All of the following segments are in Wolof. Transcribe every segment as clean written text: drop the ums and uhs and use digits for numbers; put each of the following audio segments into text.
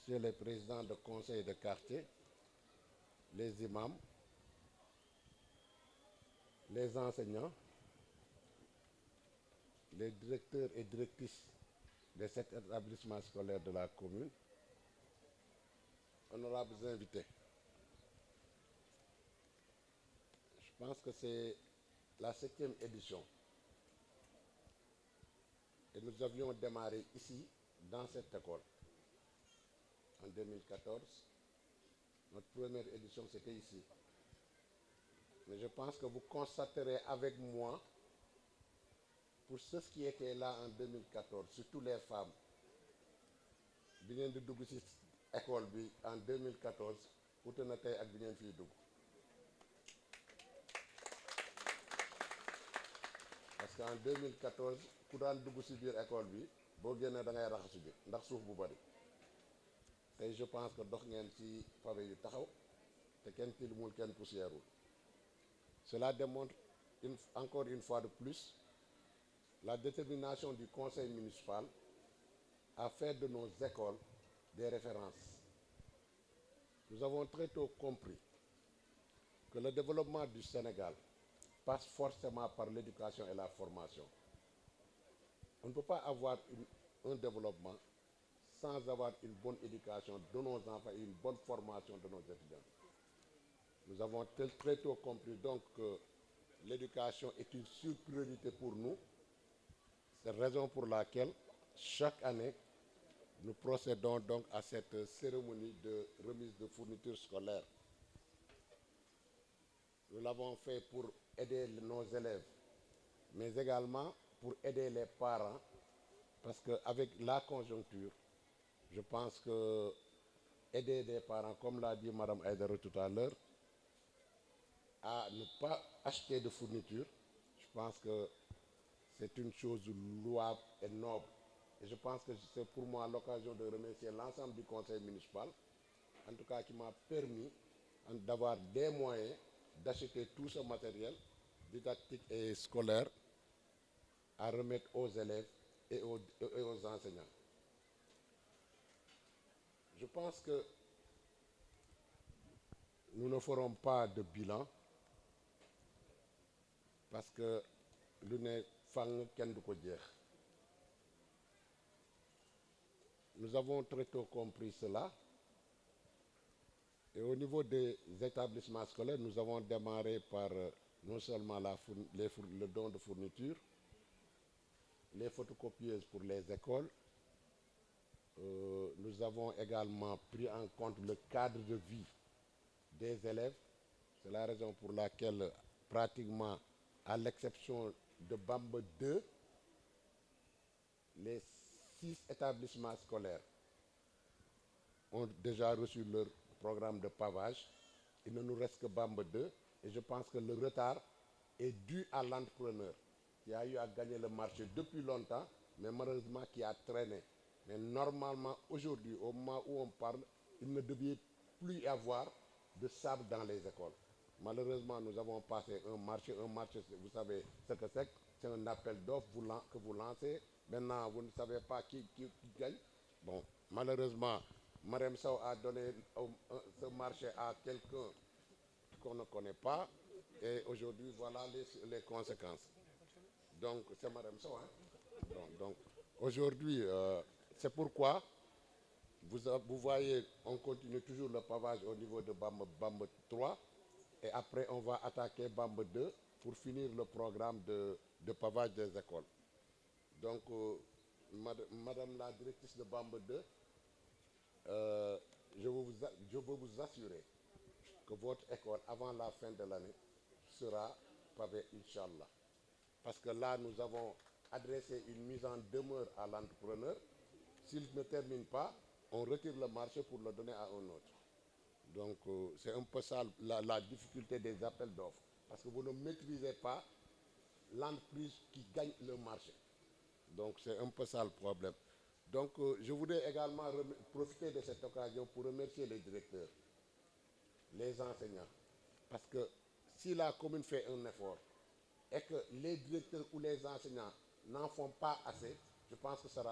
Monsieur le Président de conseil de quartier, les imams, les enseignants, les directeurs et directrices de cet établissement scolaire de la commune, honorables invités. Je pense que c'est la 7e édition et nous avions démarré ici, dans cette école, en 2014. Notre première édition, c'était ici. Mais je pense que vous constaterez avec moi, pour ceux qui étaient là en 2014, surtout les femmes, bi ngeen di dugg ci école bi en 2014 wute na tey ak bi ngeen fiy dugg parce que en 2014 ku daan dugg ci biir école bi boo génnee da ngay raxasu ji ndax suuf bu bari tey je pense que dox ngeen ci pavé yu taxaw te kenn tilimul kenn poussièreul. Cela démontre encore une fois de plus la détermination du conseil municipal à faire de nos écoles des références. Nous avons très tôt compris que le développement du Sénégal passe forcément par l'éducation et la formation. On ne peut pas avoir un développement sans avoir une bonne éducation de nos enfants et une bonne formation de nos étudiants. Nous avons très tôt compris donc que l'éducation est une surpriorité pour nous. C'est la raison pour laquelle chaque année, nous procédons donc à cette cérémonie de remise de fournitures scolaires. Nous l'avons fait pour aider nos élèves, mais également pour aider les parents, parce qu'avec la conjoncture, je pense que aider les parents, comme l'a dit Mme Aïdara tout à l'heure, à ne pas acheter de fournitures, je pense que c'est une chose louable et noble. Et je pense que c'est pour moi l'occasion de remercier l'ensemble du conseil municipal, en tout cas qui m'a permis d'avoir des moyens d'acheter tout ce matériel didactique et scolaire à remettre aux élèves et aux enseignants. Je pense que nous ne ferons pas de bilan parce que lu ne fang kenn du ko jeex. Nous avons très tôt compris cela. Et au niveau des établissements scolaires, nous avons démarré par non seulement le don de fournitures, les photocopieuses pour les écoles. Nous avons également pris en compte le cadre de vie des élèves. C'est la raison pour laquelle, pratiquement, à l'exception de Bamba 2, les 6 établissements scolaires ont déjà reçu leur programme de pavage. Il ne nous reste que Bamba 2 et je pense que le retard est dû à l'entrepreneur qui a eu à gagner le marché depuis longtemps, mais malheureusement qui a traîné. Mais normalement, aujourd'hui, au moment où on parle, il ne devait plus y avoir de sable dans les écoles. Malheureusement, nous avons passé un marché, vous savez ce que c'est un appel d'offres que vous lancez. Maintenant, vous ne savez pas qui gagne. Bon, malheureusement, Marem Sow a donné ce marché à quelqu'un qu'on ne connaît pas. Et aujourd'hui, voilà les conséquences. Donc, c'est Marem Sow. Hein? Donc aujourd'hui, c'est pourquoi vous voyez, on continue toujours le pavage au niveau de Bamba 3. Et après, on va attaquer Bamba 2 pour finir le programme de pavage des écoles. Donc, Madame la directrice de Bamba 2, je veux vous assurer que votre école, avant la fin de l'année, sera pavée, Inch'Allah. Parce que là, nous avons adressé une mise en demeure à l'entrepreneur. S'il ne termine pas, on retire le marché pour le donner à un autre. Donc, c'est un peu ça la difficulté des appels d'offres. Parce que vous ne maîtrisez pas l'entreprise qui gagne le marché. Donc, c'est un peu ça le problème. Donc, je voudrais également profiter de cette occasion pour remercier les directeurs, les enseignants. Parce que si la commune fait un effort et que les directeurs ou les enseignants n'en font pas assez, je pense que ça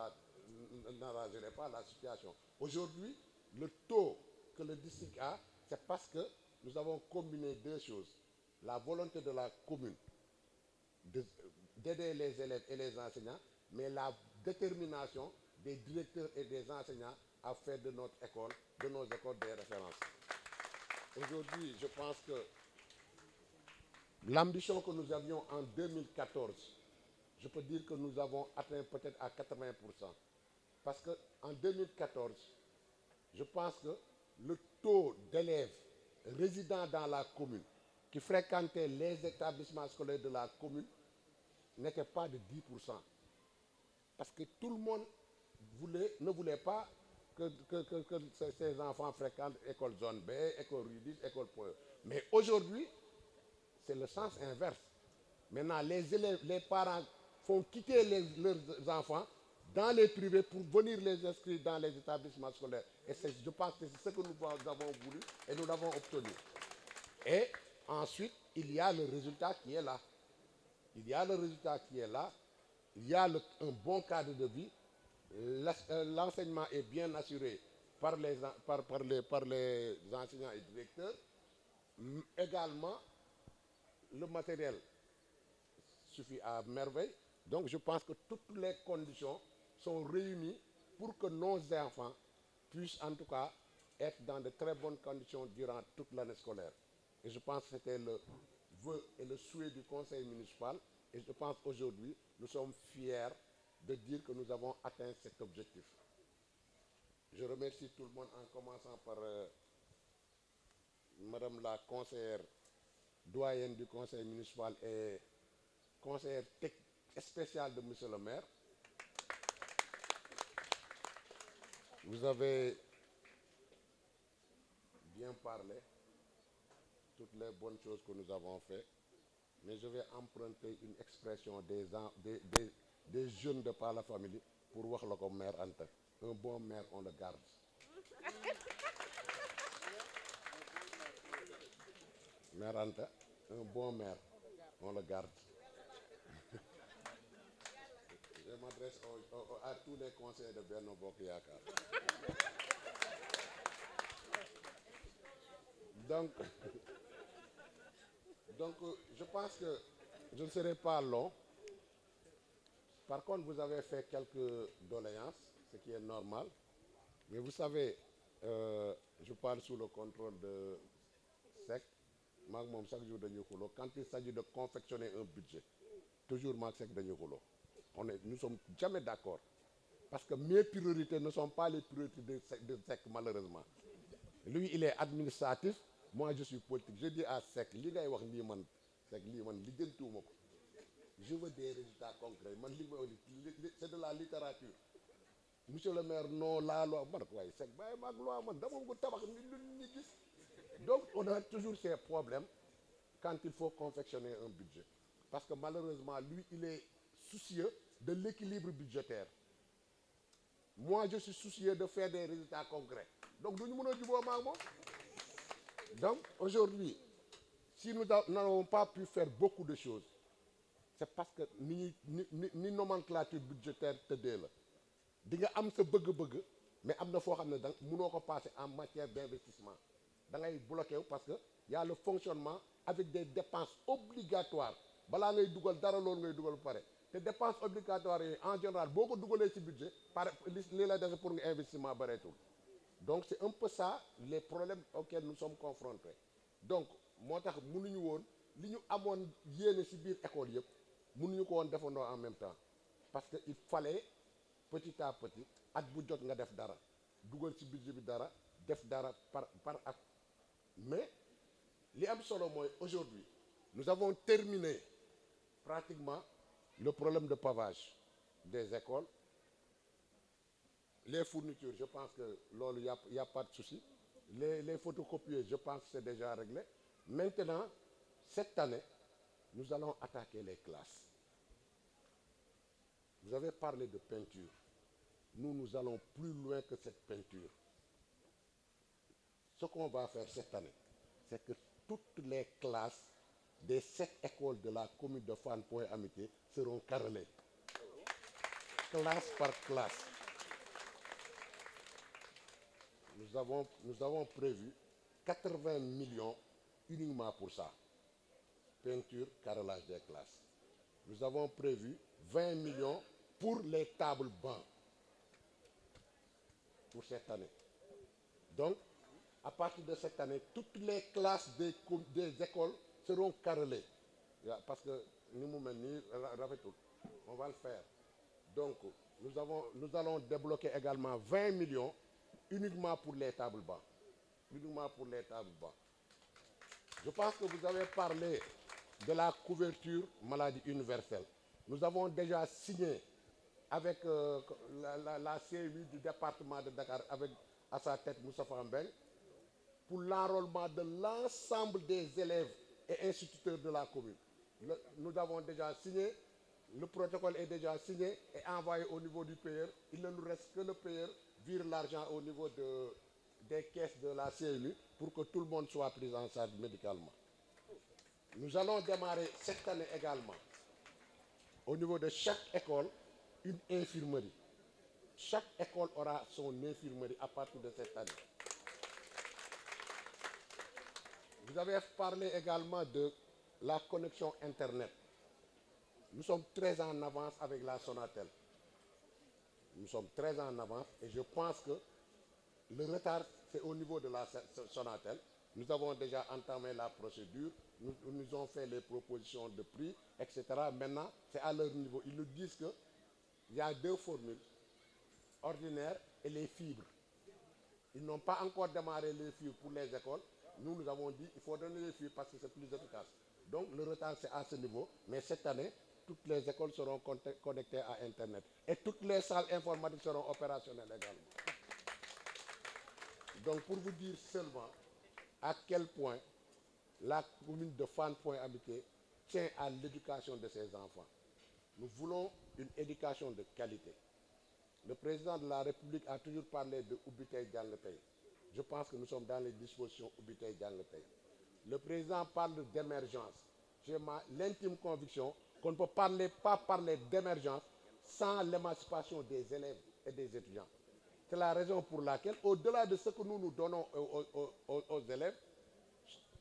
n'arrangerait pas la situation. Aujourd'hui, le taux que le district a, c'est parce que nous avons combiné deux choses. La volonté de la commune d'aider les élèves et les enseignants, mais la détermination des directeurs et des enseignants à faire de notre école, de nos écoles des références. Aujourd'hui, je pense que l'ambition que nous avions en 2014, je peux dire que nous avons atteint peut-être à 80%. Parce qu'en 2014, je pense que le taux d'élèves résidant dans la commune qui fréquentaient les établissements scolaires de la commune n'était pas de 10%. Parce que tout le monde ne voulait pas que ces enfants fréquentent école zone B, école Rudis, école Point. Mais aujourd'hui, c'est le sens inverse. Maintenant, les élèves, les parents font quitter leurs enfants dans les privés pour venir les inscrire dans les établissements scolaires. Et je pense que c'est ce que nous avons voulu et nous l'avons obtenu. Et ensuite, il y a le résultat qui est là. Il y a le résultat qui est là. Il y a un bon cadre de vie. L'enseignement est bien assuré par les enseignants et directeurs. Également, le matériel suffit à merveille. Donc je pense que toutes les conditions sont réunies pour que nos enfants puissent en tout cas être dans de très bonnes conditions durant toute l'année scolaire. Et je pense que c'était le vœu et le souhait du conseil municipal. Et je pense qu'aujourd'hui, nous sommes fiers de dire que nous avons atteint cet objectif. Je remercie tout le monde en commençant par Madame la conseillère doyenne du conseil municipal et conseillère spéciale de Monsieur le maire. Vous avez bien parlé, toutes les bonnes choses que nous avons faites, mais je vais emprunter une expression des jeunes de par la famille pour voir le maire Anta. Un bon maire, on le garde. Maire Anta, un bon maire, on le garde. Je m'adresse à tous les conseillers de Benno Bokk Yakaar. Donc, je pense que je ne serai pas long. Par contre, vous avez fait quelques doléances, ce qui est normal. Mais vous savez, je parle sous le contrôle de SEC. Chaque jour de Nyokolo, quand il s'agit de confectionner un budget, toujours SEC de Nyokolo. Nous ne sommes jamais d'accord. Parce que mes priorités ne sont pas les priorités de SEC, malheureusement. Lui, il est administratif. Moi, je suis politique. Je dis à SEC, je veux des résultats concrets. C'est de la littérature. Monsieur le maire, non, la loi. Donc, on a toujours ces problèmes quand il faut confectionner un budget. Parce que malheureusement, lui, il est soucieux de l'équilibre budgétaire. Moi, je suis soucieux de faire des résultats concrets. Donc, aujourd'hui, si nous n'avons pas pu faire beaucoup de choses, c'est parce que ni nomenclature budgétaire te dé la. Di nga am sa bëgg-bëgg, mais am na foo xam ne mënoo ko passer en matière d'investissement. Da ngay bloqué parce que y a le fonctionnement avec des dépenses obligatoires. Balaa ngay dugal dara loolu ngay dugal pare. Te dépenses obligatoires yi en général boo ko dugalee ci budget par li la dese pour nga investissement bareetul. Donc c'est un peu ça les problèmes auxquels nous sommes confrontés. Donc moo tax mënuñu woon li ñu amoon yéene ci biir école yëpp mënuñu ko woon defandoo en même temps parce que il fallait petit à petit at bu jot nga def dara dugal ci budget bi dara def dara par at. Mais li am solo mooy aujourd'hui nous avons terminé pratiquement le problème de pavage des écoles. Les fournitures, je pense que il n'y a pas de souci. Les photocopieuses, je pense que c'est déjà réglé. Maintenant, cette année, nous allons attaquer les classes. Vous avez parlé de peinture. Nous allons plus loin que cette peinture. Ce qu'on va faire cette année, c'est que toutes les classes des 7 écoles de la commune de Fann Point Amitié seront carrelées. Classe par classe. nous avons prévu 80 millions uniquement pour ça. Peinture, carrelage des classes. Nous avons prévu 20 millions pour les tables bancs pour cette année. Donc, à partir de cette année, toutes les classes des écoles seront carrelées. Parce que nous, on va le faire. Donc, nous allons débloquer également 20 millions uniquement pour les tables bancs. Uniquement pour les tables bancs. Je pense que vous avez parlé de la couverture maladie universelle. Nous avons déjà signé avec la CEU du département de Dakar, avec à sa tête Moustapha Mbeng, pour l'enrôlement de l'ensemble des élèves et instituteurs de la commune. Nous avons déjà signé, le protocole est déjà signé et envoyé au niveau du payeur. Il ne nous reste que le payeur vire l'argent au niveau des caisses de la CEU pour que tout le monde soit pris en charge médicalement. Nous allons démarrer cette année également, au niveau de chaque école, une infirmerie. Chaque école aura son infirmerie à partir de cette année. Vous avez parlé également de la connexion Internet. Nous sommes très en avance avec la Sonatel. Nous sommes très en avance et je pense que le retard, c'est au niveau de la Sonatel. Nous avons déjà entamé la procédure, nous ont fait les propositions de prix, etc. Maintenant, c'est à leur niveau. Ils nous disent qu'il y a deux formules, ordinaires et les fibres. Ils n'ont pas encore démarré les fibres pour les écoles. Nous avons dit qu'il faut donner les fibres parce que c'est plus efficace. Donc le retard, c'est à ce niveau. Mais cette année, toutes les écoles seront connectées à Internet. Et toutes les salles informatiques seront opérationnelles également. Donc pour vous dire seulement à quel point la commune de Fann Point Amitié tient à l'éducation de ses enfants. Nous voulons une éducation de qualité. Le président de la République a toujours parlé de Ubitey Diangatey. Je pense que nous sommes dans les dispositions Ubitey Diangatey. Le président parle d'émergence. J'ai l'intime conviction qu'on ne peut pas parler d'émergence sans l'émancipation des élèves et des étudiants. C'est la raison pour laquelle, au-delà de ce que nous donnons aux élèves,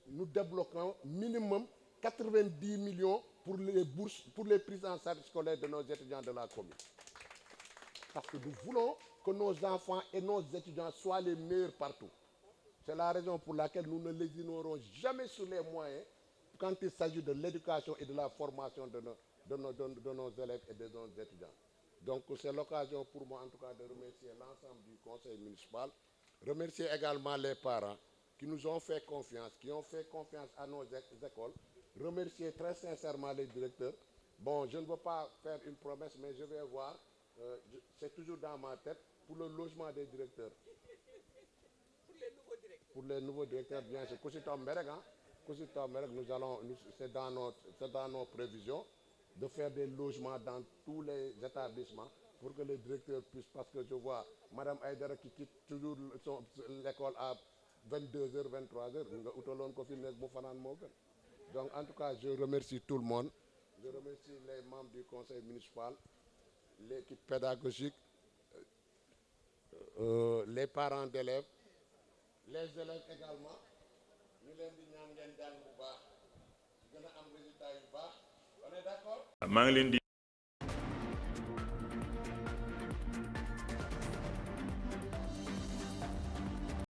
nous débloquons minimum 90 millions pour les bourses, pour les prises en charge scolaires de nos étudiants de la commune. Parce que nous voulons que nos enfants et nos étudiants soient les meilleurs partout. C'est la raison pour laquelle nous ne les ignorons jamais sur les moyens quand il s'agit de l'éducation et de la formation de nos élèves et de nos étudiants. Donc c'est l'occasion pour moi en tout cas de remercier l'ensemble du conseil municipal, remercier également les parents qui nous ont fait confiance, qui ont fait confiance à nos écoles, remercier très sincèrement les directeurs. Bon, je ne veux pas faire une promesse, mais je vais voir, c'est toujours dans ma tête, pour le logement des directeurs. Pour les nouveaux directeurs, bien sûr. C'est dans nos prévisions de faire des logements dans tous les établissements pour que les directeurs puissent, parce que je vois Madame Aïdara qui quitte toujours l'école à 22h, 23h. Donc en tout cas, je remercie tout le monde. Je remercie les membres du conseil municipal, l'équipe pédagogique, les parents d'élèves, les élèves également. On est d'accord?